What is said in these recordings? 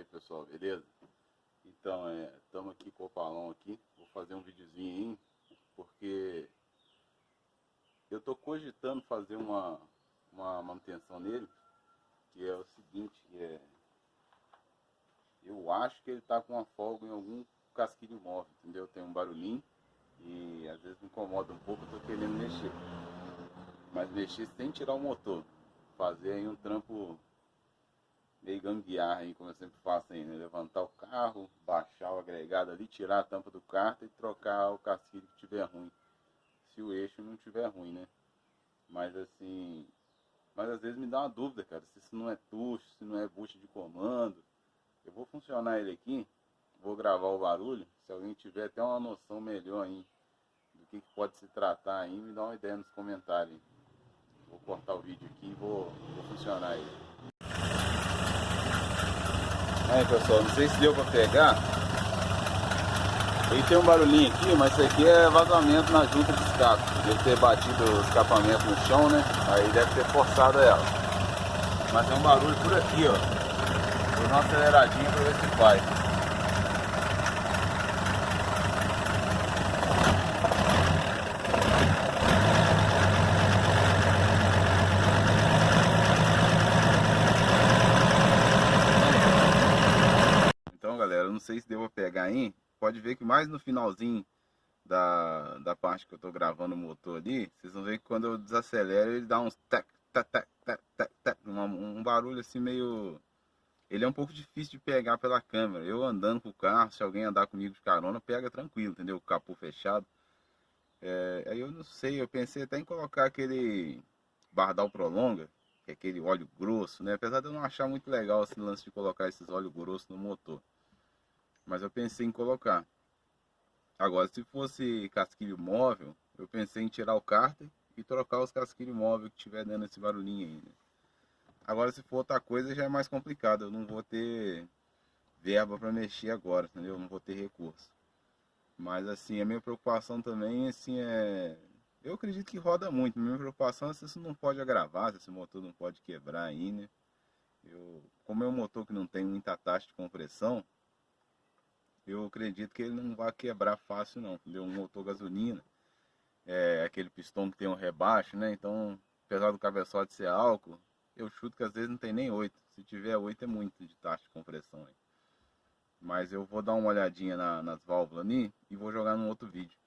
Aí pessoal, beleza? Então, estamos aqui com o Opalão aqui. Vou fazer um videozinho aí, porque eu tô cogitando fazer uma manutenção nele, que é o seguinte, eu acho que ele tá com uma folga em algum casquilho móvel, entendeu? Tem um barulhinho e às vezes me incomoda um pouco, eu tô querendo mexer. Mas mexer sem tirar o motor. Fazer aí um trampo meio gambiarra aí, como eu sempre faço aí, né? Levantar o carro, baixar o agregado ali, tirar a tampa do cárter e trocar o casquilho que tiver ruim. Se o eixo não tiver ruim, né? Mas assim, mas às vezes me dá uma dúvida, cara, se isso não é tucho, se não é bucha de comando. Eu vou funcionar ele aqui, vou gravar o barulho, se alguém tiver até uma noção melhor aí do que pode se tratar aí, me dá uma ideia nos comentários. Vou cortar o vídeo aqui e vou funcionar ele. Aí pessoal, não sei se deu pra pegar. Ele tem um barulhinho aqui, mas isso aqui é vazamento na junta de escape. Deve ter batido o escapamento no chão, né? Aí deve ter forçado ela. Mas tem um barulho por aqui, ó. Vou dar uma aceleradinha pra ver se vai. Então galera, eu não sei se deu pra pegar aí. Pode ver que mais no finalzinho da parte que eu tô gravando o motor ali, vocês vão ver que quando eu desacelero ele dá uns tac, tac, tac, tac, tac, tac, um barulho assim meio... Ele é um pouco difícil de pegar pela câmera. Eu andando com o carro, se alguém andar comigo de carona, pega tranquilo, entendeu? O capô fechado. Aí eu não sei, eu pensei até em colocar aquele Bardal Prolonga, que é aquele óleo grosso, né? Apesar de eu não achar muito legal esse lance de colocar esses óleos grossos no motor. Mas eu pensei em colocar. Agora, se fosse casquilho móvel, eu pensei em tirar o cárter e trocar os casquilhos móveis que tiver dando esse barulhinho aí, né? Agora, se for outra coisa, já é mais complicado. Eu não vou ter verba para mexer agora, entendeu? Eu não vou ter recurso. Mas, assim, a minha preocupação também, assim, eu acredito que roda muito. A minha preocupação é se isso não pode agravar, se esse motor não pode quebrar aí, né? Como é um motor que não tem muita taxa de compressão, eu acredito que ele não vai quebrar fácil não, entendeu? Um motor gasolina, aquele pistão que tem um rebaixo, né? Então, apesar do cabeçote ser álcool, eu chuto que às vezes não tem nem 8. Se tiver 8 é muito de taxa de compressão aí. Mas eu vou dar uma olhadinha nas válvulas ali e vou jogar num outro vídeo.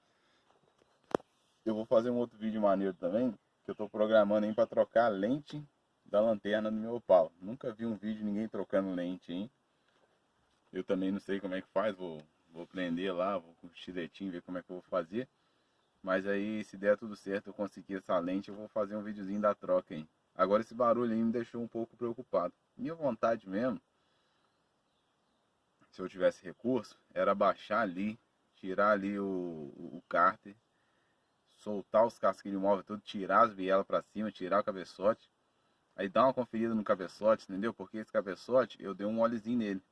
Eu vou fazer um outro vídeo maneiro também, que eu tô programando aí para trocar a lente da lanterna do meu Opala. Nunca vi um vídeo de ninguém trocando lente, hein? Eu também não sei como é que faz, vou aprender lá, vou com o estiletinho ver como é que eu vou fazer. Mas aí, se der tudo certo, eu conseguir essa lente, eu vou fazer um videozinho da troca aí. Agora esse barulho aí me deixou um pouco preocupado. Minha vontade mesmo, se eu tivesse recurso, era baixar ali, tirar ali o cárter, soltar os casquilhos móveis tudo, tirar as bielas para cima, tirar o cabeçote. Aí dá uma conferida no cabeçote, entendeu? Porque esse cabeçote, eu dei um molezinho nele.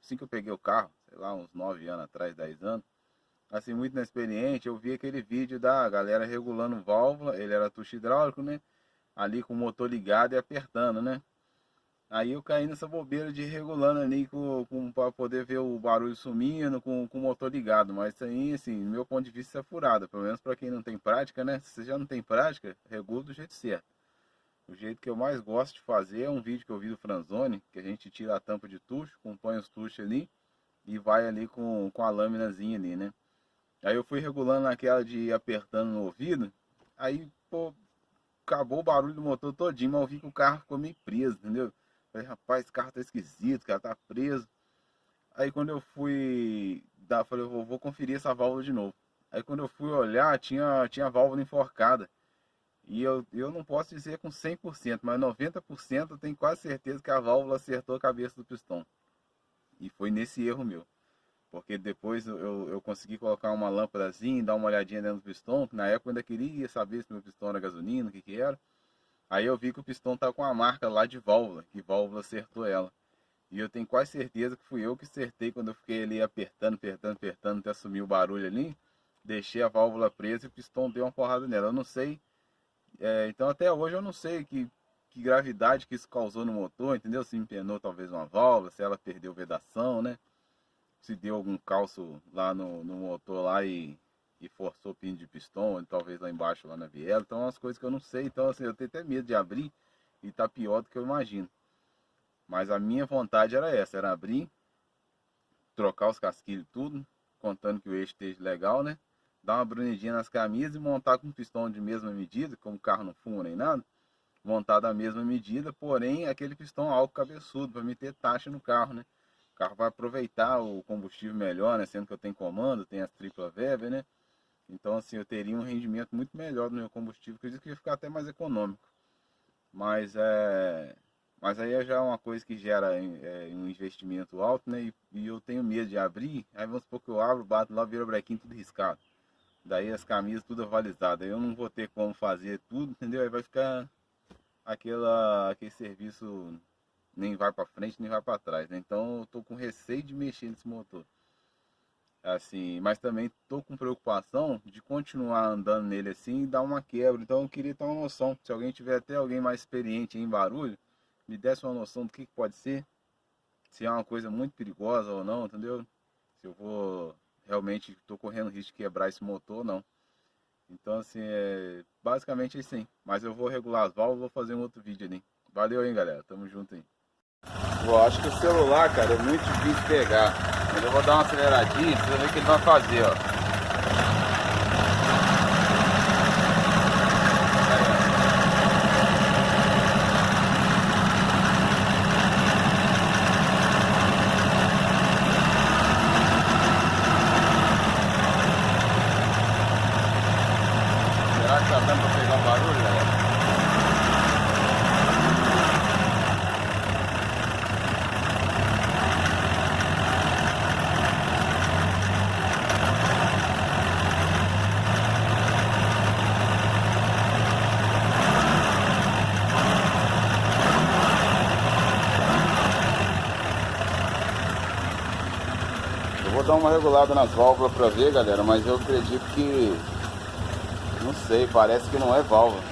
Assim que eu peguei o carro, sei lá, uns 9 anos atrás, 10 anos, assim, muito inexperiente, eu vi aquele vídeo da galera regulando válvula, ele era tucho hidráulico, né? Ali com o motor ligado e apertando, né? Aí eu caí nessa bobeira de ir regulando ali para poder ver o barulho sumindo com o motor ligado. Mas isso aí, assim, do meu ponto de vista, isso é furada. Pelo menos para quem não tem prática, né? Se você já não tem prática, regula do jeito certo. O jeito que eu mais gosto de fazer é um vídeo que eu vi do Franzoni, que a gente tira a tampa de tucho, compõe os tuchos ali e vai ali com a lâminazinha ali, né? Aí eu fui regulando naquela de ir apertando no ouvido, aí, pô, acabou o barulho do motor todinho, mas eu vi que o carro ficou meio preso, entendeu? Falei, rapaz, esse carro tá esquisito, o cara tá preso. Aí quando eu fui, falei, eu vou conferir essa válvula de novo. Aí quando eu fui olhar, tinha válvula enforcada. E eu não posso dizer com 100%, mas 90% eu tenho quase certeza que a válvula acertou a cabeça do pistão. E foi nesse erro meu. Porque depois eu consegui colocar uma lâmpadazinha, dar uma olhadinha dentro do pistão, que na época eu ainda queria saber se meu pistão era gasolina, o que era. Aí eu vi que o pistão tá com a marca lá de válvula, que válvula acertou ela. E eu tenho quase certeza que fui eu que acertei quando eu fiquei ali apertando, apertando, apertando, até sumir o barulho ali. Deixei a válvula presa e o pistão deu uma porrada nela. Eu não sei, então até hoje eu não sei que gravidade que isso causou no motor, entendeu? Se empenou talvez uma válvula, se ela perdeu vedação, né? Se deu algum calço lá no motor lá e forçou o pino de pistão, talvez lá embaixo, lá na viela. Então, é umas coisas que eu não sei. Então, assim, eu tenho até medo de abrir e tá pior do que eu imagino. Mas a minha vontade era essa, era abrir, trocar os casquilhos e tudo, contando que o eixo esteja legal, né? Dar uma brunidinha nas camisas e montar com pistão de mesma medida, como o carro não fuma nem nada, montar da mesma medida, porém aquele pistão alto cabeçudo, para me ter taxa no carro, né? O carro vai aproveitar o combustível melhor, né? Sendo que eu tenho comando, tenho as tripla Weber, né? Então, assim, eu teria um rendimento muito melhor no meu combustível, que eu disse que ia ficar até mais econômico. Mas aí já é uma coisa que gera um investimento alto, né? E eu tenho medo de abrir, aí vamos supor que eu abro, bato lá, vira o brequinho tudo riscado. Daí as camisas tudo avalizadas. Aí eu não vou ter como fazer tudo, entendeu? Aí vai ficar aquele serviço nem vai para frente, nem vai para trás, né? Então eu tô com receio de mexer nesse motor. Assim, mas também tô com preocupação de continuar andando nele assim e dar uma quebra. Então eu queria ter uma noção. Se alguém tiver até alguém mais experiente em barulho, me desse uma noção do que pode ser. Se é uma coisa muito perigosa ou não, entendeu? Se eu vou realmente tô correndo risco de quebrar esse motor ou não. Então assim, basicamente é assim. Mas eu vou regular as válvulas, vou fazer um outro vídeo ali. Valeu aí, galera. Tamo junto aí. Eu acho que o celular, cara, é muito difícil pegar. Mas eu vou dar uma aceleradinha, pra você ver o que ele vai fazer, ó. Será que tá dando pra pegar o barulho, galera? Eu vou dar uma regulada nas válvulas pra ver, galera, mas eu acredito que, não sei, parece que não é válvula.